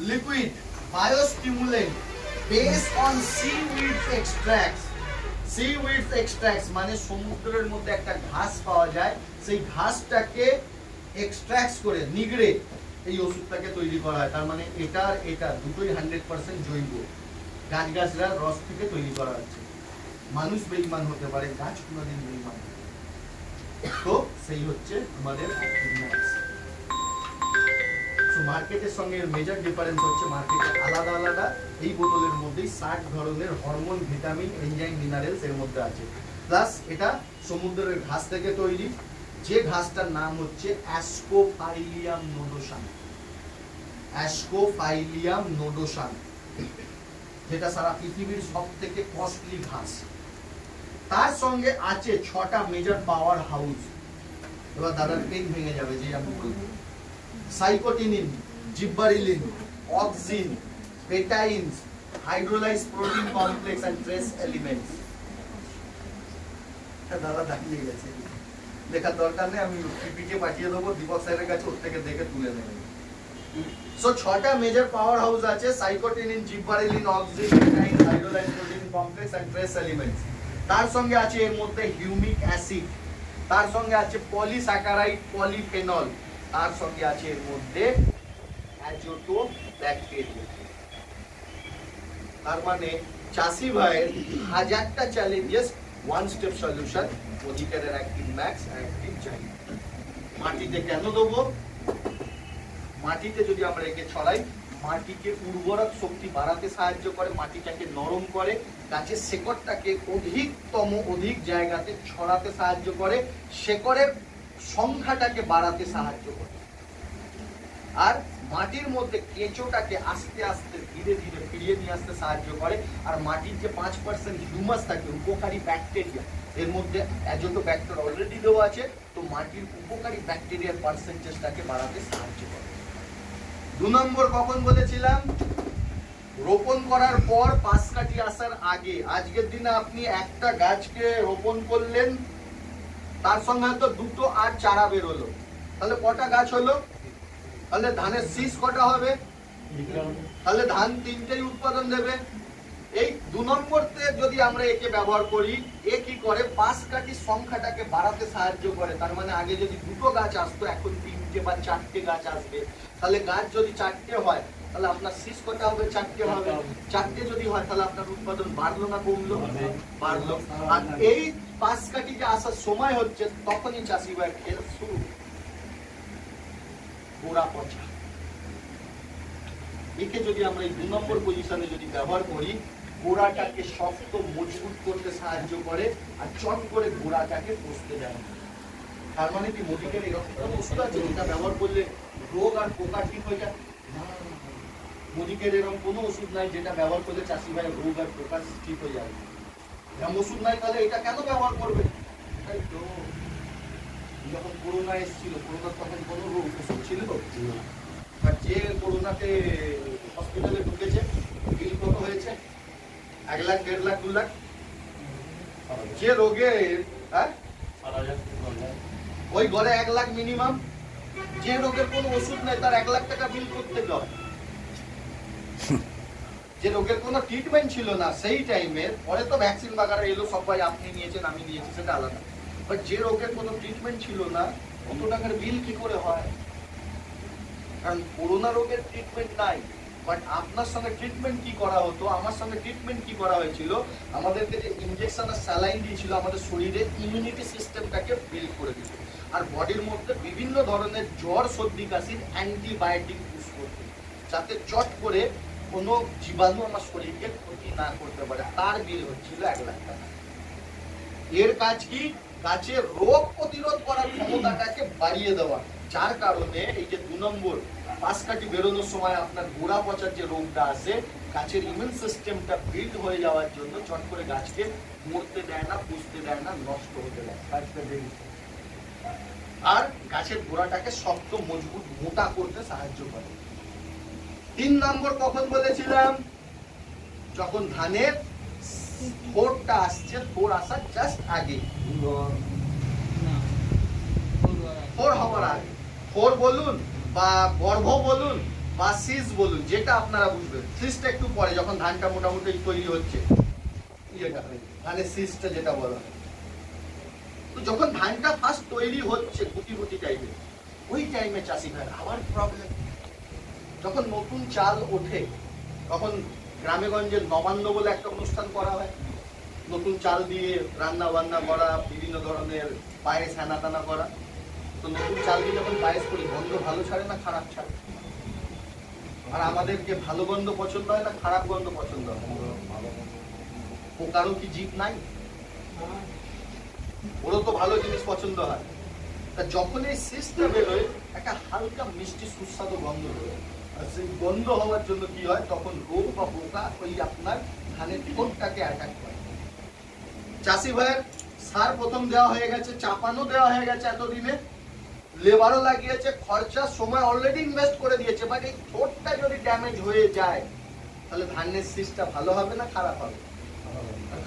liquid biostimulant based on seaweed extracts. Seaweed extracts মানে সমুদ্রের মধ্যে একটা ঘাস পাওয়া যায়, সেই ঘাসটাকে এক্সট্রাক্ট করে নিগড়ে এই ওষুধটাকে তৈরি করা হয়। তার মানে এটা দুটোই 100% জৈব, গাছগাছড়ার রস থেকে তৈরি করা হচ্ছে। মানুষ বেঈমান হতে পারে, গাছ কোনোদিন বেঈমান। তো সেই হচ্ছে আমাদের মার্কেটের সঙ্গে মেজর ডিফারেন্স হচ্ছে মার্কেটে আলাদা আলাদা এই বোতলের মধ্যেই 60 ধরনের হরমোন, ভিটামিন, এনজাইম, মিনারেলস এর মধ্যে আছে। প্লাস এটা সমুদ্রের ঘাস থেকে তৈরি, যে ঘাসটার নাম হচ্ছে অ্যাসকোফাইলিয়াম নোডোসান। অ্যাসকোফাইলিয়াম নোডোসান, যেটা সারা পৃথিবীর সবথেকে কস্টলি ঘাস। তার সঙ্গে আছে 6টা মেজর পাওয়ার হাউস। এবার দাদার পেন ভেঙে যাবে যে আমি বলবো। Cytokinin, gibberellin, auxin, betaines, hydrolysed protein complex and trace elements. দাদা দাঁড়িয়ে গেছে, লেখার দরকার নেই, আমি পিপিকে পাঠিয়ে দেবো দীপক স্যারের কাছে, ওর থেকে দেখে তুলে নেবেন। সো 6টা মেজর পাওয়ার হাউস আছে, cytokinin, gibberellin, auxin, betaine, hydrolysed protein complex and trace elements. তার সঙ্গে আছে এর মধ্যে হিউমিক অ্যাসিড, তার সঙ্গে আছে পলিস্যাকারাইড, পলিফেনল, তার সঙ্গে আছে এর মধ্যে অ্যাজোটোব্যাকটেরিয়া। তার মানে চাষি ভাইয়ের 1000টা চ্যালেঞ্জেস, ওয়ান স্টেপ সলিউশন। অধিকারের অ্যাক্টিভ ম্যাক্স, অ্যাক্টিভ জাইম। মাটিতে কেন দেবো? মাটিতে যদি আমরা একে ছড়াই, মাটিকে উর্বরক শক্তি বাড়াতে সাহায্য করে, মাটিটাকে নরম করে, গাছের শেকড়টাকে অধিক জায়গাতে ছড়াতে সাহায্য করে, শেকড়ের সংখ্যাটাকে বাড়াতে সাহায্য করে, আর মাটির মধ্যে কেঁচোটাকে আস্তে আস্তে ধীরে ধীরে ফিরিয়ে নিয়ে আসতে সাহায্য করে। আর মাটির যে 5% হিউমাস থাকে, উপকারী ব্যাকটেরিয়া, এর মধ্যে অ্যাজোটোব্যাক্টর অলরেডি দেওয়া আছে, তো মাটির উপকারী ব্যাকটেরিয়ার পার্সেন্টেজটাকে বাড়াতে সাহায্য করে। 2 নম্বর কখন বলেছিলাম? রোপণ করার পর পাশ কাটি আসার আগে। আজকের দিনে আপনি একটা গাছকে রোপণ করলেন, তার সঙ্গে হয়তো 2টো আর চারা বের হলো, তাহলে কটা গাছ হলো? তাহলে ধানের শীষ কটা হবে? তাহলে ধান 3টেই উৎপাদন দেবে। এই 2 নম্বরতে যদি আমরা একে ব্যবহার করি, এ কি করে? পাশ কাটির সংখ্যাটাকে বাড়াতে সাহায্য করে। তার মানে আগে যদি 2টো গাছ আসতো, এখন 3টে বা 4টে গাছ আসবে। তাহলে গাছ যদি 4টে হয়, তাহলে আপনার শীষ কটা হবে? 4টে হবে। 4টে যদি হয়, তাহলে আপনার উৎপাদন বাড়লো না কমলো? বাড়লো। আর এই পাশ কাটি যে আসার সময় হচ্ছে, তখনই চাষি ভাই খেল শুরু, গোড়া পচা। একে যদি আমরা এই 2 নম্বর পজিশনে যদি ব্যবহার করি, গোড়াটাকে শক্ত মজবুত করতে সাহায্য করে, আর চট করে গোড়াটাকে বসতে দেয়। তার মানে কি মোদিকের এরকম ওষুধ আছে যেটা ব্যবহার করলে রোগ আর পোকা ঠিক হয়ে যায়? মোদিকের এরকম কোনো ওষুধ নাই যেটা ব্যবহার করলে চাষি ভাই রোগ আর পোকা ঠিক হয়ে যাবে। এরকম ওষুধ নাই, তাহলে এটা কেন ব্যবহার করবে? তাই তো যখন করোনা এসেছিল, করোনা তখন কোনো রোগ ওষুধ ছিল? আর যে করোনাতে হসপিটালে ঢুকেছে, বিল কত হয়েছে? 1 লাখ, 1.5 লাখ, 2 লাখ। যে রোগে ওই ঘরে 1 লাখ মিনিমাম। যে রোগের কোনো ওষুধ নেই, তার 1 লাখ টাকা বিল করতে হয়। যে রোগের কোনো ট্রিটমেন্ট ছিল না সেই টাইমে, পরে তো ভ্যাকসিন বাগারা এলো, সবাই আপনি নিয়েছেন আমি নিয়েছি, সেটা আলাদা। বাট যে রোগের কোনো ট্রিটমেন্ট ছিল না, কত টাকার বিল কি করে হয়? কারণ করোনা রোগের ট্রিটমেন্ট নাই, বাট আপনার সঙ্গে ট্রিটমেন্ট কি করা হতো, আমার সঙ্গে ট্রিটমেন্ট কি করা হয়েছিল? আমাদেরকে যে ইনজেকশন আর স্যালাইন দিয়েছিল, আমাদের শরীরে ইমিউনিটি সিস্টেমটাকে বিল্ড করে দিত, আর বডির মধ্যে বিভিন্ন ধরনের জ্বর, সর্দি, কাশির অ্যান্টিবায়োটিক ইউজ করত, যাতে চট করে কোনো জীবাণু আমার শরীরকে ক্ষতি না করতে পারে। তার বিল হচ্ছিল 1 লাখ টাকা। এর কাজ কি? গাছের রোগ প্রতিরোধ করার ক্ষমতাটাকে বাড়িয়ে দেওয়া, যার কারণে এই যে 2 নম্বর পাশ কাটি বেরোনোর সময় আপনার গোড়া পচার যে রোগটা আসে, গাছের ইমিউন সিস্টেমটা বিল্ড হয়ে যাওয়ার জন্য চট করে গাছকে মরতে দেয় না, পুষতে দেয় না, নষ্ট হতে দেয়, আর গাছের গোড়াটাকে শক্ত, মজবুত, মোটা করতে সাহায্য করে। 3 নম্বর কখন বলেছিলাম? যখন ধানের থোড়টা আসছে, থোড় আসার জাস্ট আগে, থোড় হওয়ার আগে, থোড় বলুন বা গর্ভ বলুন বা সিজ বলুন, যেটা আপনারা বুঝবেন। সিজটা একটু পরে, যখন ধানটা মোটামুটি তৈরি হচ্ছে, ধানের সিজটা যেটা বলা হয়। তো যখন ধানটা ফার্স্ট তৈরি হচ্ছে গুটি গুটি টাইপের, ওই টাইমে চাষি ভাই আবার প্রবলেম। যখন নতুন চাল ওঠে, তখন গ্রামে গঞ্জে নবান্ন বলে একটা অনুষ্ঠান করা হয়। নতুন চাল দিয়ে রান্না বান্না করা, বিভিন্ন ধরনের পায়েস হ্যানা টানা করা। তো নতুন চাল দিয়ে যখন পায়েস করি, গন্ধ ভালো ছাড়ে না খারাপ ছাড়ে? আর আমাদেরকে ভালো গন্ধ পছন্দ হয় না খারাপ গন্ধ পছন্দ হয়? পোকারও কি জিভ নাই? ওরও তো ভালো জিনিস পছন্দ হয়। তা যখন এই সিস্টটা বেরোয়, একটা হালকা মিষ্টি সুস্বাদু গন্ধ বেরোয়। আর সেই গন্ধ হওয়ার জন্য কি হয়, তখন রোগ বা পোকা ওই আপনার ধানের ঠোঁটটাকে অ্যাটাক করে। চাষি ভাইয়ের সার প্রথম দেওয়া হয়ে গেছে, চাপানো দেওয়া হয়ে গেছে, এতদিনে লেবারও লাগিয়েছে, খরচার সময় অলরেডি ইনভেস্ট করে দিয়েছে, বাট এই ঠোঁটটা যদি ড্যামেজ হয়ে যায়, তাহলে ধানের সিস্টটা ভালো হবে না খারাপ হবে?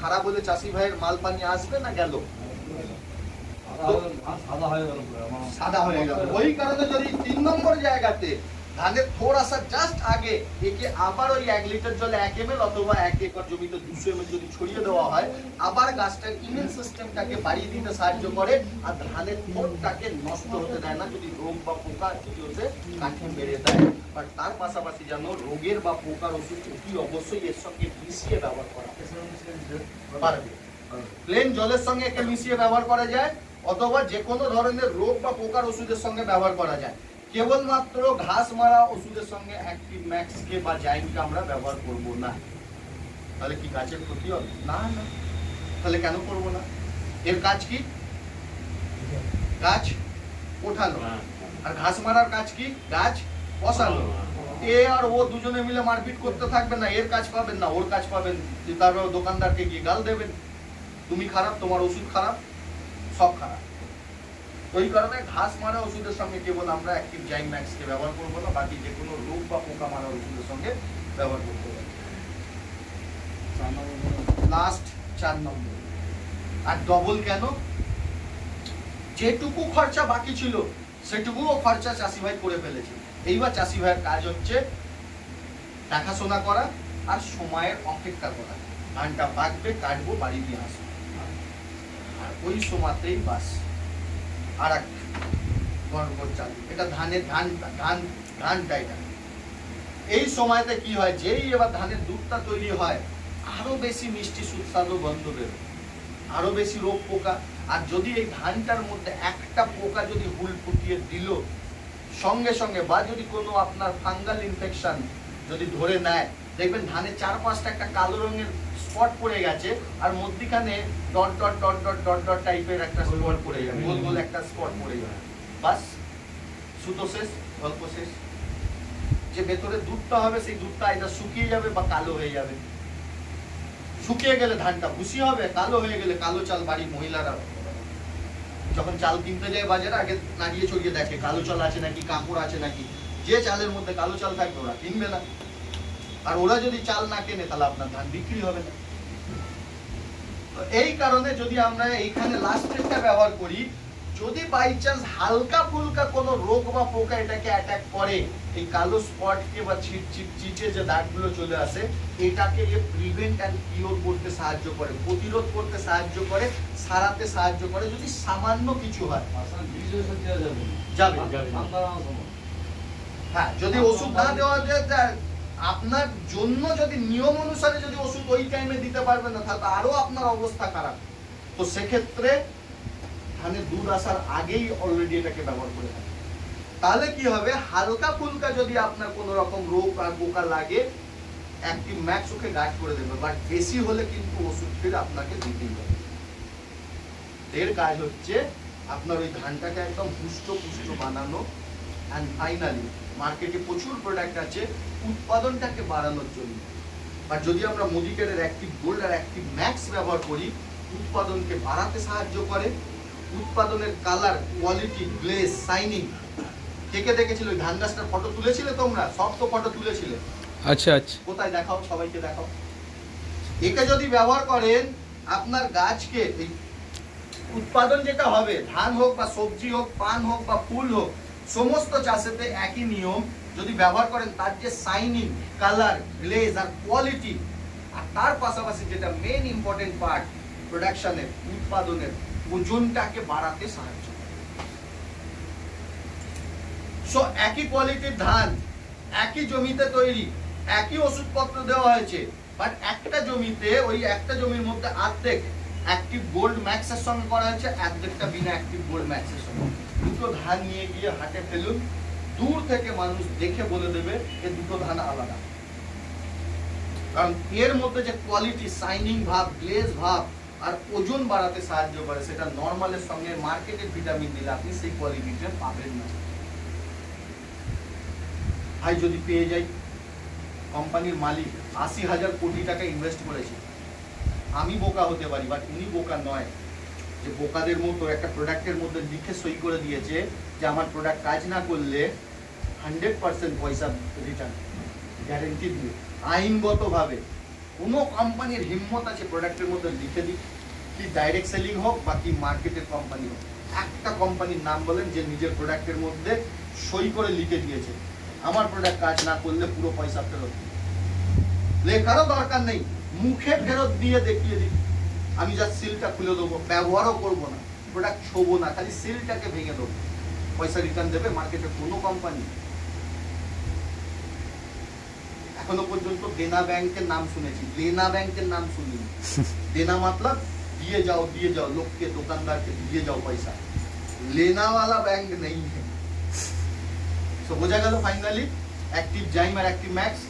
খারাপ হলে চাষি ভাইয়ের মাল পানি আসবে না গেল? সাদা হয়ে গেল। ওই কারণে যদি 3 নম্বর জায়গাতে ধানের থোড় আসার জাস্ট আগে একে আবার ওই 1 লিটার জলে 1 ml অথবা 1 একর জমিতে 200 ml যদি ছড়িয়ে দেওয়া হয়, আবার গাছটার ইমিউন সিস্টেমটাকে বাড়িয়ে দিতে সাহায্য করে, আর ধানের থোড়টাকে নষ্ট হতে দেয় না যদি রোগ বা পোকা যদি ওতে কাঠে মেরে দেয়। বাট তার পাশাপাশি যেন রোগের বা পোকার ওষুধ অতি অবশ্যই এর সঙ্গে মিশিয়ে ব্যবহার করা পারবে। প্লেন জলের সঙ্গে একে মিশিয়ে ব্যবহার করা যায়, অথবা যে কোনো ধরনের রোগ বা পোকার ওষুধের সঙ্গে ব্যবহার করা যায়। কেবলমাত্র ঘাস মারা ওষুধের সঙ্গে অ্যাক্টিভ ম্যাক্স কে বা জাইনকে আমরা ব্যবহার করব না। তাহলে কি গাছের ক্ষতি হবে? না না। তাহলে কেন করব না? এর কাজ কি? গাছ ওঠানো। আর ঘাস মারার কাজ কি? গাছ বসানো। এ আর ও দুজনে মিলে মারপিট করতে থাকবে না, এর কাজ পাবেন না ওর কাজ পাবেন, তারপর দোকানদারকে গিয়ে গাল দেবেন, তুমি খারাপ, তোমার ওষুধ খারাপ, সব খারাপ। ওই কারণে ঘাস মারা ওষুধের সঙ্গে কেবল আমরা অ্যাক্টিভ জাইন ম্যাক্স কে ব্যবহার করবো না, বাকি যে কোনো রোগ বা পোকা মারা ওষুধের সঙ্গে ব্যবহার করতে পারি। লাস্ট 4 নম্বর। আর ডবল কেন? যেটুকু খরচা বাকি ছিল সেটুকুও খরচা চাষি ভাই করে ফেলেছে। এইবার চাষি ভাইয়ের কাজ হচ্ছে দেখাশোনা করা আর সময়ের অপেক্ষা করা। ধানটা পাকবে, কাটবো, বাড়ি দিয়ে আসবো, আর ওই সময়তেই বাস আর এক গড়গড় চালু। এটা ধানের ধানটা এটা। এই সময়তে কি হয়, যেই এবার ধানের দুধটা তৈরি হয়, আরো বেশি মিষ্টি সুস্বাদু গন্ধ বেরোয়, আরো বেশি রোগ পোকা। আর যদি এই ধানটার মধ্যে একটা পোকা যদি হুল ফুটিয়ে দিল সঙ্গে সঙ্গে, বা যদি কোনো আপনার ফাঙ্গাল ইনফেকশন যদি ধরে নেয়, দেখবেন ধানের 4-5টা একটা কালো রঙের স্পট পড়ে গেছে, আর মধ্যখানে dot dot dot dot dot dot টাইপের একটা স্পট পড়ে যাবে, গোল গোল একটা স্পট পড়ে যাবে, বাস সুতো শেষ, গল্প শেষ। যে ভেতরে দুধটা হবে সেই দুধটা এটা শুকিয়ে যাবে বা কালো হয়ে যাবে। শুকিয়ে গেলে ধানটা ভুসি হবে, কালো হয়ে গেলে কালো চাল। বাড়ির মহিলারা যখন চাল কিনতে যায় বাজারে, আগে নাড়িয়ে ছড়িয়ে দেখে কালো চাল আছে নাকি, কাঁকড় আছে নাকি। যে চালের মধ্যে কালো চাল থাকবে ওরা কিনবে না, আর ওরা যদি চাল না কেনে তাহলে আপনার ধান বিক্রি হবে না। তো এই কারণে যদি আমরা এইখানে লাস্টেরটা ব্যবহার করি, যদি বাই চান্স হালকা ফুলকা কোনো রোগ বা পোকা এটাকে অ্যাটাক করে, এই কালো স্পটকে বা চিটে যে দাগগুলো চলে আসে, এটাকে প্রিভেন্ট অ্যান্ড কিওর করতে সাহায্য করে, প্রতিরোধ করতে সাহায্য করে, সারাতে সাহায্য করে, যদি সামান্য কিছু হয় যাবে। হ্যাঁ, যদি ওষুধ না দেওয়া যায়, আপনার জন্য যদি নিয়ম অনুসারে যদি ওষুধ ওই টাইমে দিতে পারবেন না, তাহলে আরো আপনার অবস্থা খারাপ। তো সেক্ষেত্রে ধানের দুধ আসার আগেই অলরেডি এটাকে ব্যবহার করে থাকে। তাহলে কি হবে, হালকা ফুলকা যদি আপনার কোনো রকম রোগ আর পোকা লাগে, অ্যাক্টিভ ম্যাক্স ওকে গার্ড করে দেবে, বাট বেশি হলে কিন্তু ওষুধ ফিরে আপনাকে দিতেই হবে। এর কাজ হচ্ছে আপনার ওই ধানটাকে একদম পুষ্ট বানানো, অ্যান্ড ফাইনালি মার্কেটে প্রচুর প্রোডাক্ট আছে উৎপাদনটাকে বাড়ানোর জন্য। আর যদি আমরা মোদিকেয়ারের অ্যাক্টিভ গোল্ড আর অ্যাক্টিভ ম্যাক্স ব্যবহার করি, উৎপাদনকে বাড়াতে সাহায্য করে, উৎপাদনের কালার, কোয়ালিটি, গ্লেজ, শাইনিং। কে দেখেছিল ওই ধান গাছটার ফটো তুলেছিলে তোমরা? সব তো ফটো তুলেছিলে। আচ্ছা আচ্ছা, কোথায় দেখাও, সবাইকে দেখাও। একে যদি ব্যবহার করেন, আপনার গাছকে এই উৎপাদন যেটা হবে, ধান হোক বা সবজি হোক, পান হোক বা ফুল হোক, সমস্ত চাষেতে একই নিয়ম। যদি ব্যবহার করেন তার যে শাইনিং, কালার, গ্লেজ আর কোয়ালিটি, আর তার পাশাপাশি যেটা মেইন ইম্পর্টেন্ট পার্ট, প্রোডাকশনের, উৎপাদনের ওজনটাকে বাড়াতে সাহায্য করে। সো একই কোয়ালিটির ধান, একই জমিতে তৈরি, একই ওষুধপত্র দেওয়া হয়েছে, বাট একটা জমিতে, ওই একটা জমির মধ্যে অর্ধেক অ্যাক্টিভ গোল্ড ম্যাক্সের সঙ্গে করা হয়েছে, অর্ধেকটা বিনা অ্যাক্টিভ গোল্ড ম্যাক্সের সঙ্গে। দুটো ধান নিয়ে গিয়ে হাটে ফেলুন, দূর থেকে মানুষ দেখে বলে দেবে যে দুটো ধান আলাদা। কারণ এর মধ্যে যে কোয়ালিটি, শাইনিং ভাব, গ্লেজ ভাব আর ওজন বাড়াতে সাহায্য করে, সেটা নরমালের সঙ্গে মার্কেটের ভিটামিন দিলে আপনি সেই কোয়ালিটিটা পাবেন না। ভাই যদি পেয়ে যাই, কোম্পানির মালিক 80,000 কোটি টাকা ইনভেস্ট করেছে, আমি বোকা হতে পারি, বাট উনি বোকা নয় যে বোকাদের মতো একটা প্রোডাক্টের মধ্যে লিখে সই করে দিয়েছে যে আমার প্রোডাক্ট কাজ না করলে 100% পয়সা রিটার্ন গ্যারেন্টি দিয়ে। আইনগতভাবে কোনো কোম্পানির হিম্মত আছে প্রোডাক্টের মধ্যে লিখে দিই, কি ডাইরেক্ট সেলিং হোক বা কি মার্কেটের কোম্পানি হোক, একটা কোম্পানির নাম বলেন যে নিজের প্রোডাক্টের মধ্যে সই করে লিখে দিয়েছে আমার প্রোডাক্ট কাজ না করলে পুরো পয়সা ফেরত। লেখারও দরকার নেই, মুখে ফেরত দিয়ে দেখিয়ে দিই, আমি যা সিলটা খুলে দেবো, ব্যবহারও করবো না, প্রোডাক্ট ছোবো না, খালি সিলটাকে ভেঙে দেবো, পয়সা রিটার্ন দেবে মার্কেটে কোনো কোম্পানি। এখনো পর্যন্ত দেনা ব্যাংকের নাম শুনেছি, লেনা ব্যাংকের নাম শুনিনি। দেনা मतलब দিয়ে যাও লোককে, দোকানদারকে দিয়ে যাও পয়সা, लेना वाला बैंक नहीं है। तो বোঝা গেল ফাইনালি অ্যাক্টিভ জাইম আর অ্যাক্টিভ ম্যাক্স